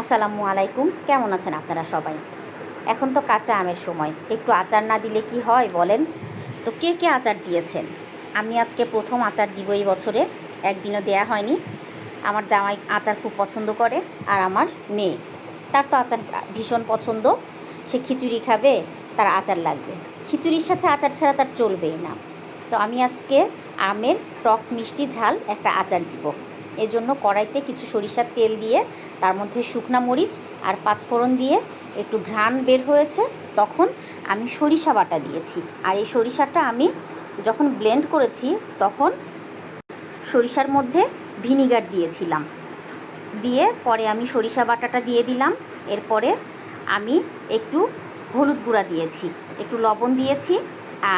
আসসালামু আলাইকুম। কেমন আছেন আপনারা সবাই? এখন তো কাঁচা আমের সময়, একটু আচার না দিলে কি হয় বলেন? তো কে কে আচার দিয়েছেন? আমি আজকে প্রথম আচার দিব এই বছরে, একদিনও দেয়া হয়নি। আমার জামাই আচার খুব পছন্দ করে, আর আমার মেয়ে, তার তো আচার ভীষণ পছন্দ। সে খিচুড়ি খাবে, তার আচার লাগবে। খিচুড়ির সাথে আচার ছাড়া তার চলবেই না। তো আমি আজকে আমের টক মিষ্টি ঝাল একটা আচার দিব। এজন্য কড়াইতে কিছু সরিষার তেল দিয়ে তার মধ্যে শুকনা মরিচ আর পাঁচফোড়ন দিয়ে একটু ঘ্রাণ বের হয়েছে, তখন আমি সরিষা বাটা দিয়েছি। আর এই সরিষাটা আমি যখন ব্লেন্ড করেছি তখন সরিষার মধ্যে ভিনিগার দিয়েছিলাম। দিয়ে পরে আমি সরিষা বাটাটা দিয়ে দিলাম। এরপরে আমি একটু হলুদ গুঁড়া দিয়েছি, একটু লবণ দিয়েছি,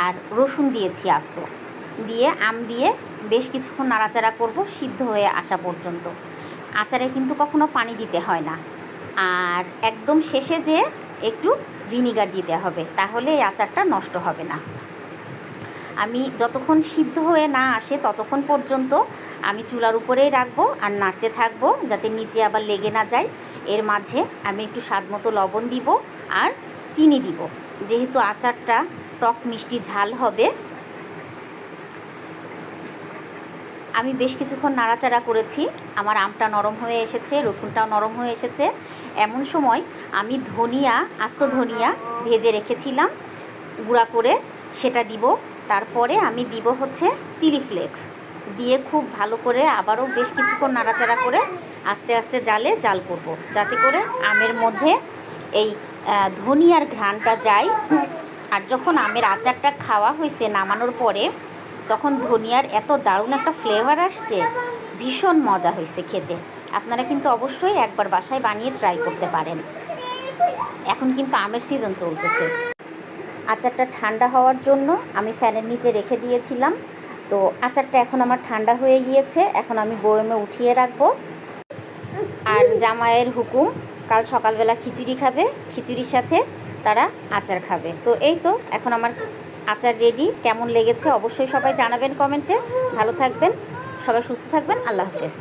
আর রসুন দিয়েছি আস্ত। দিয়ে আম দিয়ে বেশ কিছুক্ষণ নাড়াচাড়া করব সিদ্ধ হয়ে আসা পর্যন্ত। আচারে কিন্তু কখনো পানি দিতে হয় না। আর একদম শেষে যে একটু ভিনিগার দিতে হবে, তাহলে এই আচারটা নষ্ট হবে না। আমি যতক্ষণ সিদ্ধ হয়ে না আসে ততক্ষণ পর্যন্ত আমি চুলার উপরেই রাখবো আর নাড়তে থাকবো, যাতে নিচে আবার লেগে না যায়। এর মাঝে আমি একটু স্বাদ মতো লবণ দিব আর চিনি দিব, যেহেতু আচারটা টক মিষ্টি ঝাল হবে। আমি বেশ কিছুক্ষণ নাড়াচাড়া করেছি, আমার আমটা নরম হয়ে এসেছে, রসুনটাও নরম হয়ে এসেছে। এমন সময় আমি ধনিয়া, আস্ত ধনিয়া ভেজে রেখেছিলাম গুঁড়া করে, সেটা দিব। তারপরে আমি দিব হচ্ছে চিলি ফ্লেক্স দিয়ে খুব ভালো করে আবারও বেশ কিছুক্ষণ নাড়াচাড়া করে আস্তে আস্তে জাল করব, যাতে করে আমের মধ্যে এই ধনিয়ার ঘ্রাণটা যায়। আর যখন আমের আচারটা খাওয়া হয়েছে নামানোর পরে, তখন ধনিয়ার এত দারুণ একটা ফ্লেভার আসছে, ভীষণ মজা হয়েছে খেতে। আপনারা কিন্তু অবশ্যই একবার বাসায় বানিয়ে ট্রাই করতে পারেন। এখন কিন্তু আমের সিজন চলতেছে। আচারটা ঠান্ডা হওয়ার জন্য আমি ফ্যানের নিচে রেখে দিয়েছিলাম। তো আচারটা এখন আমার ঠান্ডা হয়ে গিয়েছে, এখন আমি বয়মে উঠিয়ে রাখবো। আর জামাইয়ের হুকুম, কাল সকালবেলা খিচুড়ি খাবে, খিচুড়ির সাথে তারা আচার খাবে। তো এই তো এখন আমার আচার রেডি। কেমন লেগেছে অবশ্যই সবাই জানাবেন কমেন্টে। ভালো থাকবেন সবাই, সুস্থ থাকবেন। আল্লাহ হাফেজ।